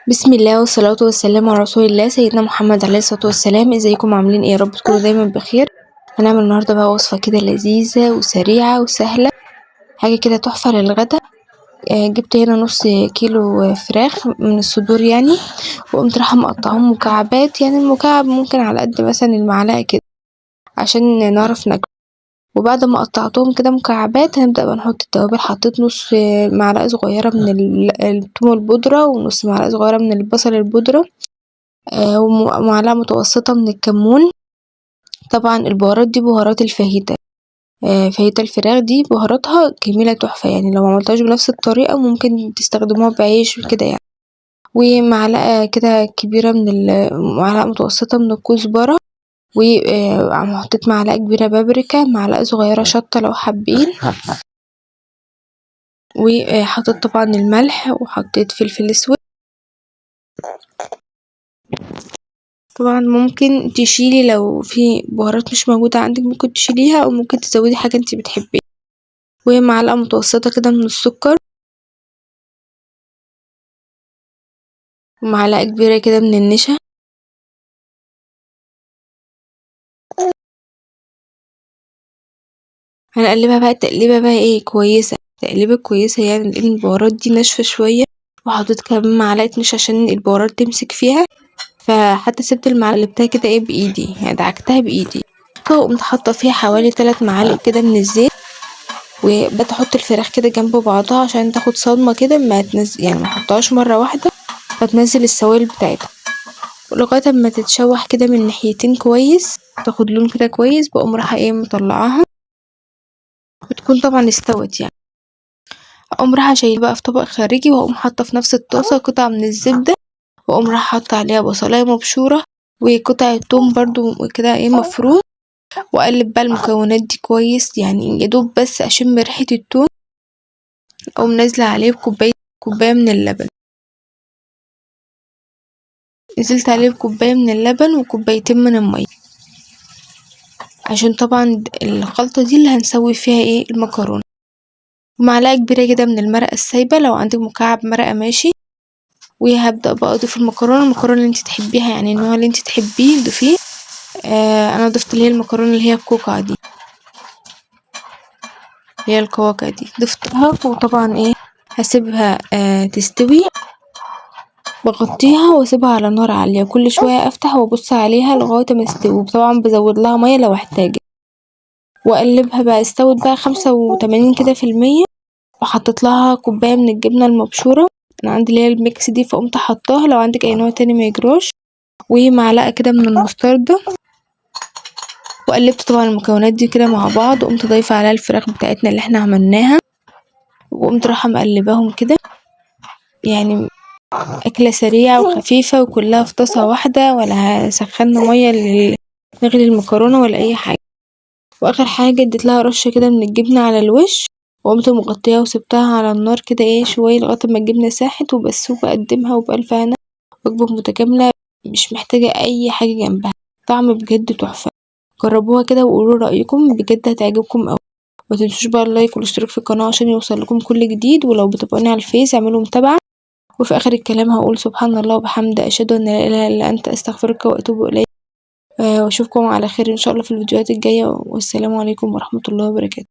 بسم الله والصلاة والسلام على رسول الله سيدنا محمد عليه الصلاة والسلام. ازيكم عاملين ايه؟ يا رب تكونوا دايما بخير. هنعمل النهارده بقى وصفة كده لذيذة وسريعة وسهلة، حاجة كده تحفة للغدا. جبت هنا نص كيلو فراخ من الصدور يعني، وقمت رايحة مقطعهم مكعبات، يعني المكعب ممكن على قد مثلا المعلقة كده عشان نعرف ناكل. وبعد ما قطعتهم كده مكعبات هنبدأ بقى نحط التوابل. حطيت نص معلقة صغيرة من الثوم البودرة، ونص معلقة صغيرة من البصل البودرة، ومعلقة متوسطة من الكمون. طبعا البهارات دي بهارات الفاهيتا. فاهيتا الفراخ دي بهاراتها جميلة تحفة، يعني لو معملتهاش بنفس الطريقة ممكن تستخدموها بعيش وكده يعني. ومعلقة كده كبيرة معلقة متوسطة من الكزبرة، وحطيت معلقة كبيرة بابريكا، معلقة صغيرة شطة لو حابين، وحطيت طبعا الملح، وحطيت فلفل اسود. طبعا ممكن تشيلي لو في بهارات مش موجودة عندك، ممكن تشيليها او ممكن تزودي حاجة انتي بتحبيها. ومعلقة متوسطة كده من السكر، ومعلقة كبيرة كده من النشا. هنقلبها بقى تقليبة بقى ايه كويسة، تقليبة كويسة يعني، لان البهارات دي ناشفة شوية. وحطيت كمان معلقة نشا عشان البهارات تمسك فيها، فحتى سبت المعلقة قلبتها كده ايه بايدي، يعني دعكتها بايدي. وقمت حاطة فيها حوالي 3 معالق كده من الزيت، وبدأت احط الفراخ كده جنب بعضها عشان تاخد صدمة كده، ما تنزل يعني، ما احطهاش مرة واحدة فتنزل السوائل بتاعتها. لغاية اما تتشوح كده من ناحيتين كويس، تاخد لون كده كويس، بقوم رايحة ايه مطلعاها، بتكون طبعا استوت يعني. اقوم رايحة شايله بقى في طبق خارجي، واقوم حاطة في نفس الطاسة قطعة من الزبدة، واقوم رايحة حاطة عليها بصلاية مبشورة وقطعة توم برضو كده ايه مفروم. واقلب بقى المكونات دي كويس، يعني يدوب بس اشم ريحة التوم. اقوم نازلة عليه بكوباية من اللبن. نزلت عليه بكوباية من اللبن وكوبايتين من المية، عشان طبعا الخلطة دي اللي هنسوي فيها ايه المكرونة. ومعلقة كبيرة كده من المرقة السايبة، لو عندك مكعب مرقة ماشي. وهبدأ بقى اضيف المكرونة اللي انت تحبيها، يعني النوع اللي انت تحبيه ضيفيه. انا ضفت اللي هي المكرونة اللي هي الكوكا دي، هي الكواكع دي ضفتها. وطبعا ايه هسيبها تستوي، بغطيها واسيبها على نار عالية، كل شوية افتح وابص عليها لغاية ما تستوي. وطبعا بزود لها مية لو احتاجت، واقلبها بقى. استوت بقى 85 كده في المية، وحطيت لها كوباية من الجبنة المبشورة. انا عندي اللي هي الميكس دي، فقمت حطاها، لو عندك اي نوع تاني ميجراش. ومعلقة كده من المستردة. وقلبت طبعا المكونات دي كده مع بعض، وقمت ضايفة عليها الفراخ بتاعتنا اللي احنا عملناها، وقمت رايحة مقلباهم كده. يعني أكلة سريعة وخفيفة وكلها في طاسة واحدة، ولا سخنا مية نغلي المكرونة ولا أي حاجة. وآخر حاجة اديت لها رشة كده من الجبنة على الوش، وقمت مغطياها وسبتها على النار كده ايه شوية لغاية ما الجبنة ساحت وبس. وبقدمها وبألف هنا. وجبة متكاملة، مش محتاجة أي حاجة جنبها، طعم بجد تحفة. جربوها كده وقولوا رأيكم، بجد هتعجبكم أوي. متنسوش بقى اللايك والاشتراك في القناة عشان يوصلكم كل جديد. ولو بتابعوني على الفيس اعملوا متابعة. وفي آخر الكلام هقول سبحان الله وبحمده، أشهد أن لا إله إلا أنت، أستغفرك وأتوب إليك. وأشوفكم على خير إن شاء الله في الفيديوهات الجاية، والسلام عليكم ورحمة الله وبركاته.